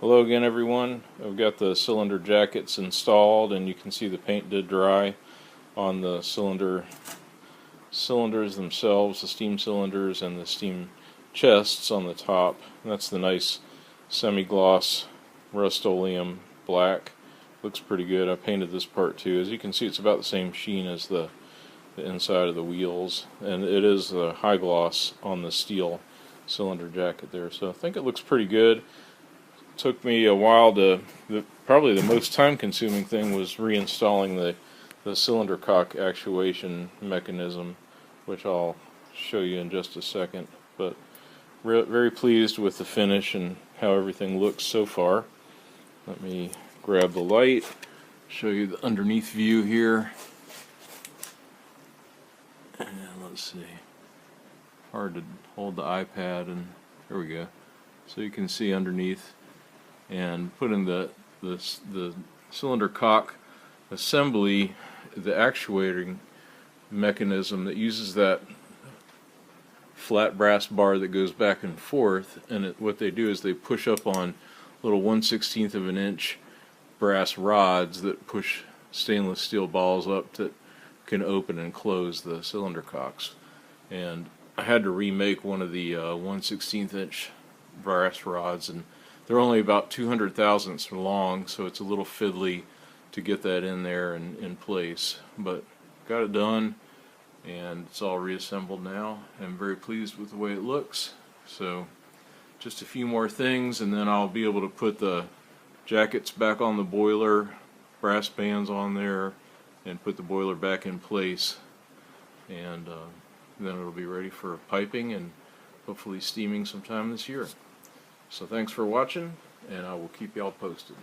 Hello again, everyone. I've got the cylinder jackets installed, and you can see the paint did dry on the cylinders themselves, the steam cylinders and the steam chests on the top. And that's the nice semi-gloss Rust-Oleum black. Looks pretty good. I painted this part too. As you can see, it's about the same sheen as the inside of the wheels, and it is the high gloss on the steel cylinder jacket there. So I think it looks pretty good. Took me a while probably the most time-consuming thing was reinstalling the cylinder cock actuation mechanism, which I'll show you in just a second. But very pleased with the finish and how everything looks so far. Let me grab the light, show you the underneath view here. And let's see. Hard to hold the iPad, and there we go. So you can see underneath. And putting the cylinder cock assembly, the actuating mechanism that uses that flat brass bar that goes back and forth, and what they do is they push up on little 1/16 of an inch brass rods that push stainless steel balls up that can open and close the cylinder cocks. And I had to remake one of the 1/16 inch brass rods, and they're only about 200 thousandths long, so it's a little fiddly to get that in there and in place. But got it done, and it's all reassembled now. I'm very pleased with the way it looks. So just a few more things, and then I'll be able to put the jackets back on the boiler, brass bands on there, and put the boiler back in place. And then it'll be ready for piping and hopefully steaming sometime this year. So thanks for watching, and I will keep y'all posted.